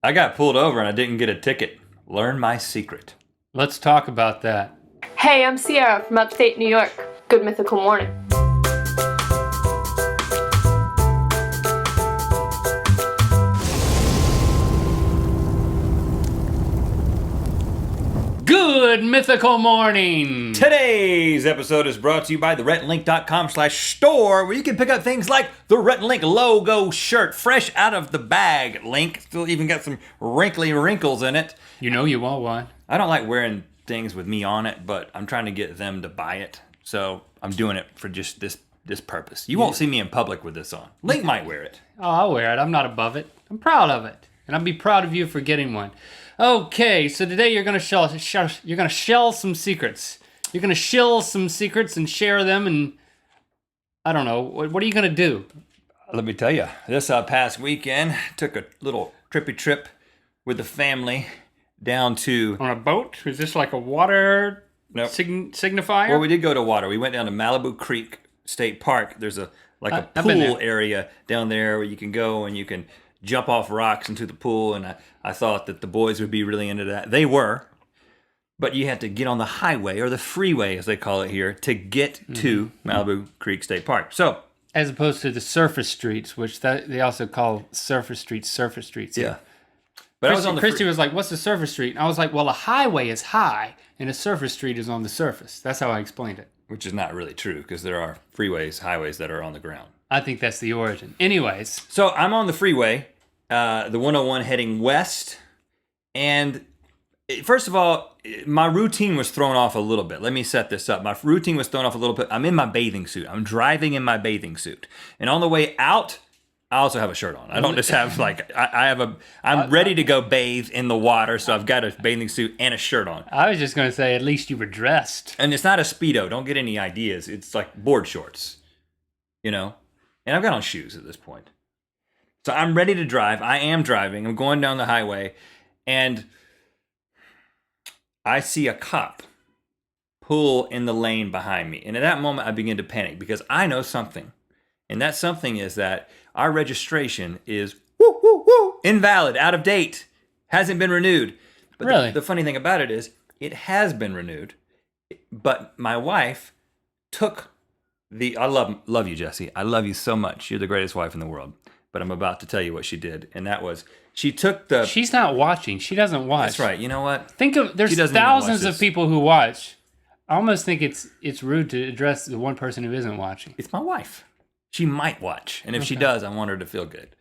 I got pulled over and I didn't get a ticket. Learn my secret. Let's talk about that. Hey, I'm Sierra from upstate New York. Good mythical morning. Good mythical morning. Today's episode is brought to you by theRhettandLink.com/store, where you can pick up things like the Rhett and Link logo shirt, fresh out of the bag. Link still even got some wrinkly wrinkles in it. You know you want one. I don't like wearing things with me on it, but I'm trying to get them to buy it, so I'm doing it for just this purpose. You won't see me in public with this on. Link might wear it. Oh, I'll wear it. I'm not above it. I'm proud of it, and I'll be proud of you for getting one. Okay, so today you're gonna shell some secrets. You're gonna shill some secrets and share them, and I don't know. What are you gonna do? Let me tell you, this past weekend, took a little trippy trip with the family down to... On a boat? Is this like a water Nope. signifier? Well, we did go to water. We went down to Malibu Creek State Park. There's a I've been pool there. area down there where you can go and you can jump off rocks into the pool, and I thought that the boys would be really into that. They were, but you had to get on the highway, or the freeway as they call it here, to get to Malibu Creek State Park. So, As opposed to the surface streets, which they also call surface streets. yeah. But I was on the Christy was like, what's a surface street? And I was like, well, a highway is high, and a surface street is on the surface. That's how I explained it. which is not really true, because there are freeways, highways that are on the ground. I think that's the origin. Anyways. So I'm on the freeway, the 101 heading west, and first of all, my routine was thrown off a little bit. Let me set this up. My routine was thrown off a little bit. I'm in my bathing suit. I'm driving in my bathing suit. And on the way out, I also have a shirt on. I don't just have I'm ready to go bathe in the water, so I've got a bathing suit and a shirt on. I was just going to say, at least you were dressed. And it's not a Speedo. Don't get any ideas. It's like board shorts, you know? And I've got on shoes at this point. So I'm ready to drive. I am driving. I'm going down the highway, and I see a cop pull in the lane behind me. And at that moment, I begin to panic because I know something. And that something is that our registration is invalid, out of date, hasn't been renewed. But Really? The funny thing about it is, it has been renewed. But my wife took I love you, Jesse. I love you so much. You're the greatest wife in the world. But I'm about to tell you what she did. And that was, she took the... She's not watching. She doesn't watch. That's right. You know what? There's She doesn't even watch thousands of this. people who watch. I almost think it's rude to address the one person who isn't watching. It's my wife. She might watch. And if she does, I want her to feel good.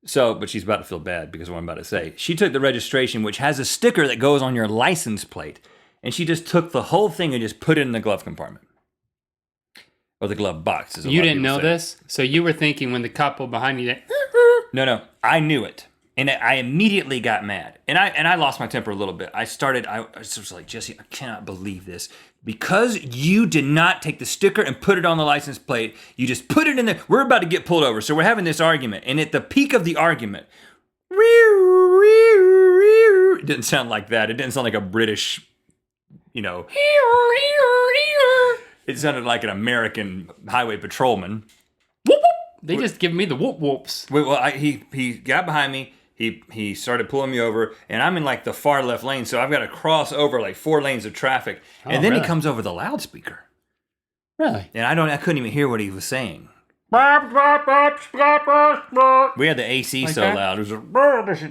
So, but she's about to feel bad because of what I'm about to say. She took the registration, which has a sticker that goes on your license plate, and she just took the whole thing and just put it in the glove compartment. Or the glove box. As a You lot of didn't people know say. this? So you were thinking when the cop pulled behind you that... No. I knew it. And I immediately got mad. And I lost my temper a little bit. I was just like, Jesse, I cannot believe this. Because you did not take the sticker and put it on the license plate, you just put it in there. We're about to get pulled over. So we're having this argument. And at the peak of the argument, it didn't sound like that. It didn't sound like a British, it sounded like an American highway patrolman. They just give me the whoop whoops. Well, he got behind me. He started pulling me over, and I'm in like the far left lane, so I've got to cross over like 4 lanes of traffic. And then really? he comes over the loudspeaker, Really? and I couldn't even hear what he was saying. We had the AC Like so that? loud. It was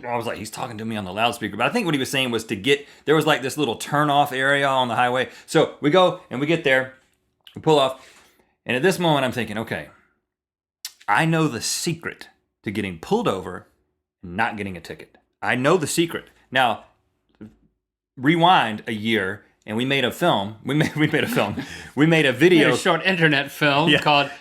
I was like, he's talking to me on the loudspeaker. But I think what he was saying was there was like this little turn off area on the highway. So we go and we get there, we pull off, and at this moment I'm thinking, okay, I know the secret to getting pulled over and not getting a ticket. I know the secret. Now, rewind a year, and we made a film. We made a film. We made a We video. had a short internet film Yeah. called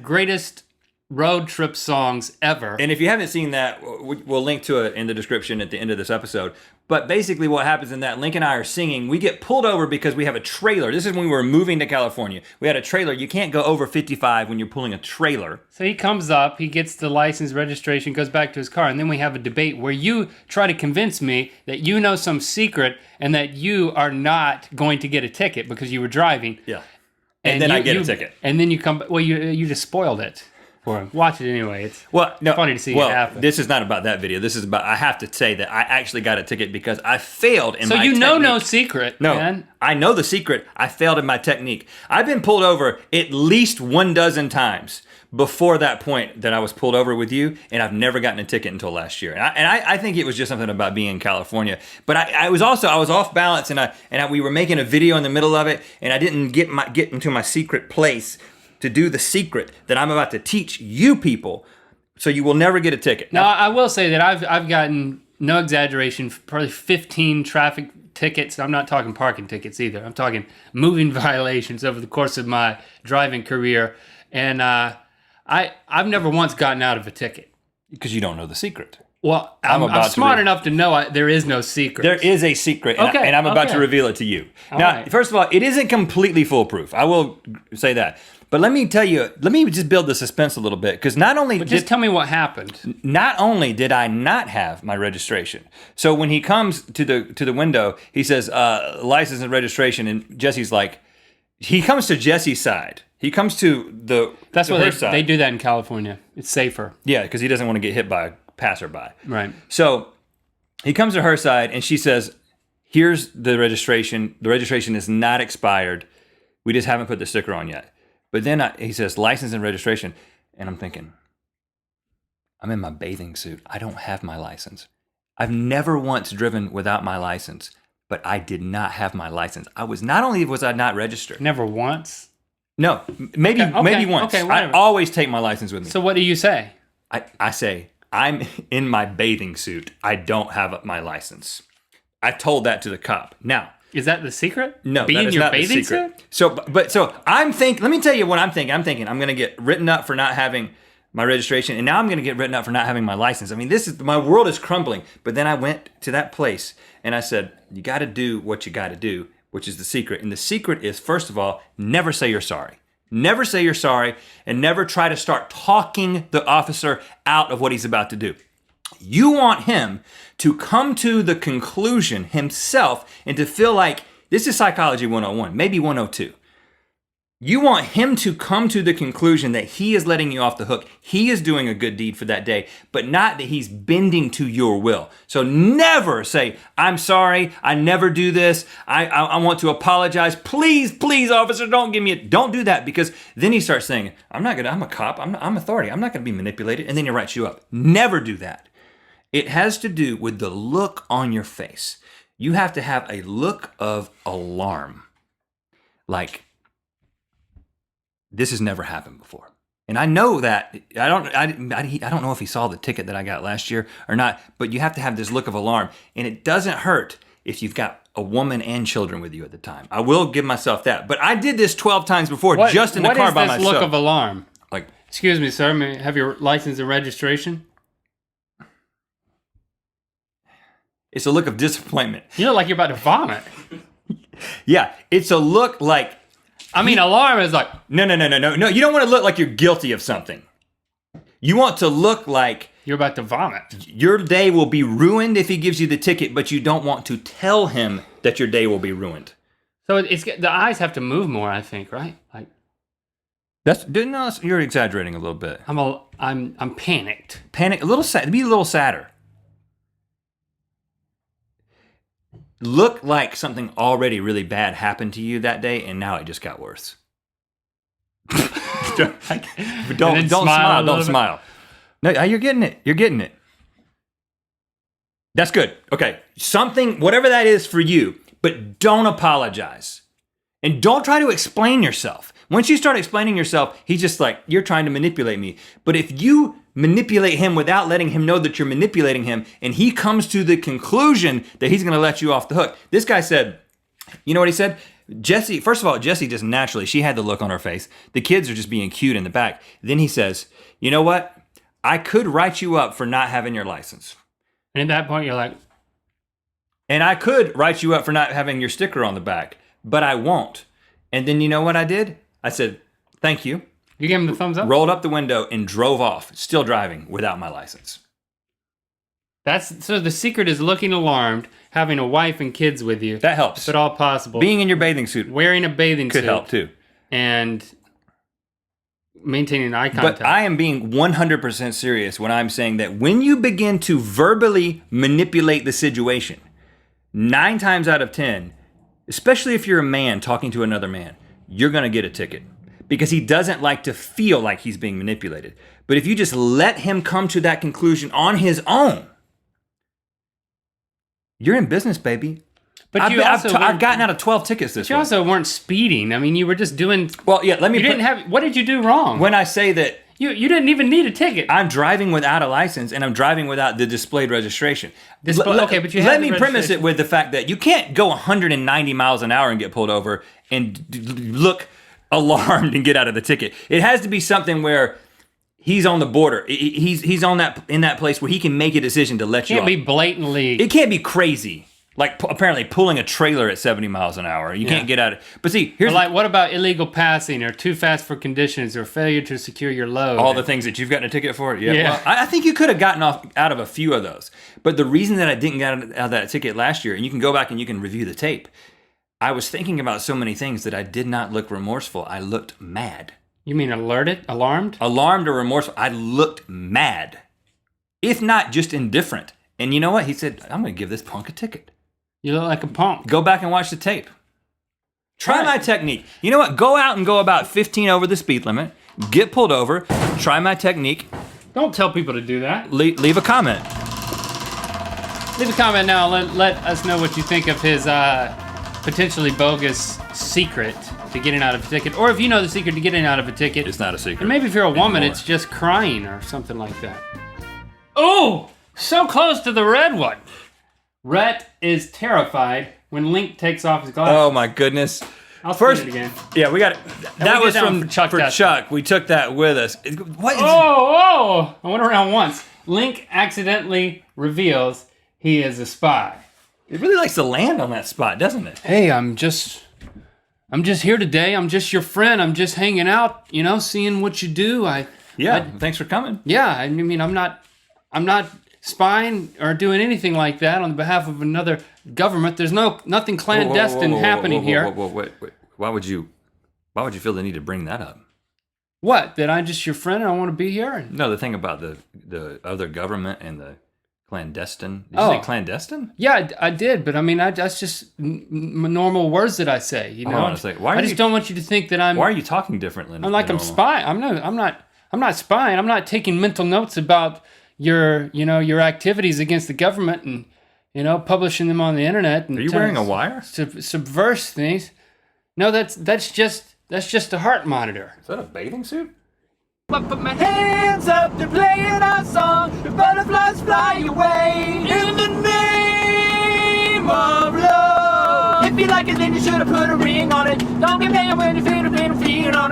Greatest Road Trip Songs Ever. And if you haven't seen that, we'll link to it in the description at the end of this episode. But basically what happens in that, Link and I are singing. We get pulled over because we have a trailer. This is when we were moving to California. We had a trailer. You can't go over 55 when you're pulling a trailer. So he comes up, he gets the license, registration, goes back to his car, and then we have a debate where you try to convince me that you know some secret and that you are not going to get a ticket because you were driving. Yeah. And then I get a ticket. And then you come, well, you just spoiled it. for him. Watch it anyway. It's Well, no, funny to see it happen. This is not about that video. This is about, I have to say that I actually got a ticket because I failed in So my you know technique. no secret, No, man. I know the secret. I failed in my technique. I've been pulled over at least 12 times before that point that I was pulled over with you, and I've never gotten a ticket until last year. And I think it was just something about being in California. But I was off balance, and we were making a video in the middle of it, and I didn't get into my secret place to do the secret that I'm about to teach you people, so you will never get a ticket. Now, I will say that I've gotten, no exaggeration, probably 15 traffic tickets. I'm not talking parking tickets either. I'm talking moving violations over the course of my driving career. And I've never once gotten out of a ticket. Because you don't know the secret. Well, I'm smart enough to know there is no secret. There is a secret, and I'm about to reveal it to you. Now, first of all, it isn't completely foolproof. I will say that. But let me tell you, let me just build the suspense a little bit, because just tell me what happened. Not only did I not have my registration, so when he comes to the window, he says license and registration, and Jesse's like, he comes to Jesse's side. He comes to That's to what her side. they do that in California. It's safer. Yeah, because he doesn't want to get hit by a passerby. Right. So he comes to her side, and she says, here's the registration. The registration is not expired. We just haven't put the sticker on yet. But then he says, license and registration. And I'm thinking, I'm in my bathing suit. I don't have my license. I've never once driven without my license, but I did not have my license. Not only was I not registered. Never once? No, maybe once. Okay, I always take my license with me. So what do you say? I say, I'm in my bathing suit. I don't have my license. I told that to the cop. Now, is that the secret? no, Be that in is your not bathing the secret. suit? So I'm thinking. Let me tell you what I'm thinking. I'm going to get written up for not having my registration, and now I'm going to get written up for not having my license. I mean, my world is crumbling. But then I went to that place and I said, you got to do what you got to do, which is the secret. And the secret is, first of all, never say you're sorry. Never say you're sorry, and never try to start talking the officer out of what he's about to do. You want him to come to the conclusion himself and to feel like, this is psychology 101, maybe 102. You want him to come to the conclusion that he is letting you off the hook. He is doing a good deed for that day, but not that he's bending to your will. So never say, I'm sorry, I never do this. I want to apologize. Please, officer, don't give me don't do that, because then he starts saying, I'm a cop, I'm authority. I'm not going to be manipulated. And then he writes you up. Never do that. It has to do with the look on your face. You have to have a look of alarm. Like, this has never happened before. And I know that, I don't know if he saw the ticket that I got last year or not, but you have to have this look of alarm. And it doesn't hurt if you've got a woman and children with you at the time. I will give myself that. But I did this 12 times before, just in the car by myself. What is this look of alarm? Like, excuse me, sir, may I have your license and registration? it's a look of disappointment. You look like you're about to vomit. Yeah, it's a look like, I mean, alarm is like... No. You don't want to look like you're guilty of something. You want to look like... You're about to vomit. Your day will be ruined if he gives you the ticket, but you don't want to tell him that your day will be ruined. So the eyes have to move more, I think, right? Like, you're exaggerating a little bit. I'm panicked. Panic, a little sad. Be a little sadder. Look like something already really bad happened to you that day, and now it just got worse. don't smile. Don't smile. No, you're getting it. You're getting it. That's good. Okay. Something, whatever that is for you, but don't apologize. And don't try to explain yourself. Once you start explaining yourself, he's just like, you're trying to manipulate me. But if you manipulate him without letting him know that you're manipulating him, and he comes to the conclusion that he's going to let you off the hook. This guy said, you know what he said? Jessie, first of all, Jessie just naturally, she had the look on her face. The kids are just being cute in the back. Then he says, you know what? I could write you up for not having your license. And at that point, you're like... And I could write you up for not having your sticker on the back, but I won't. And then you know what I did? I said, thank you. You gave him the thumbs up? Rolled up the window and drove off, still driving without my license. So the secret is looking alarmed, having a wife and kids with you. That helps. If at all possible. Being in your bathing suit. Wearing a bathing suit. Could help too. And maintaining eye contact. But I am being 100% serious when I'm saying that when you begin to verbally manipulate the situation, 9 times out of 10, especially if you're a man talking to another man, you're going to get a ticket because he doesn't like to feel like he's being manipulated. But if you just let him come to that conclusion on his own, you're in business, baby. But I've gotten out of 12 tickets this You way. also weren't speeding. I mean, you were just doing. Well, yeah, let me You didn't have. What did you do wrong? When I say that You didn't even need a ticket. I'm driving without a license and I'm driving without the displayed registration. Okay, but you had let the me premise registration. it with the fact that you can't go 190 miles an hour and get pulled over and look alarmed and get out of the ticket. It has to be something where he's on the border. He's on that in that place where he can make a decision to let you Can't off. be blatantly. It can't be crazy. Like apparently pulling a trailer at 70 miles an hour. You can't get out of it. But see, here's Or like, what about illegal passing, or too fast for conditions, or failure to secure your load? all the things that you've gotten a ticket for. Yeah. Yeah. Well, I think you could have gotten out of a few of those. But the reason that I didn't get out of that ticket last year, and you can go back and you can review the tape, I was thinking about so many things that I did not look remorseful. I looked mad. You mean alerted, alarmed? Alarmed or remorseful. I looked mad. If not just indifferent. And you know what? He said, I'm going to give this punk a ticket. You look like a punk. Go back and watch the tape. Try Right. my technique. You know what? Go out and go about 15 over the speed limit. Get pulled over. Try my technique. Don't tell people to do that. Leave a comment. Leave a comment now. Let us know what you think of his potentially bogus secret to getting out of a ticket, or if you know the secret to getting out of a ticket. It's not a secret. And maybe if you're a woman, anymore. it's just crying or something like that. Oh, so close to the red one. Rhett is terrified when Link takes off his glasses. Oh my goodness. I'll First, spin it again. yeah, we got it. That we was get down from for Chuck for Test. Chuck. We took that with us. What is Oh! I went around once. Link accidentally reveals he is a spy. It really likes to land on that spot, doesn't it? Hey, I'm just here today. I'm just your friend. I'm just hanging out, seeing what you do. Thanks for coming. I mean, I'm not spying or doing anything like that on behalf of another government. There's nothing clandestine happening here. Wait. Why would you feel the need to bring that up? What? That I'm just your friend and I want to be here? No, the thing about the other government and the clandestine. Did you say clandestine? Yeah, I did, but I mean, that's just normal words that I say. Hold on a second. I just don't want you to think that I'm. Why are you talking differently? I'm like I'm spying. I'm not spying. I'm not taking mental notes about your activities against the government and publishing them on the internet. And Are you wearing a wire? Subvert things. No, that's just a heart monitor. Is that a bathing suit? I put my hands up, they're playing our song. The butterflies fly away in the name of love. If you like it, then you should have put a ring on it. Don't get mad when you feel it, feeling on it.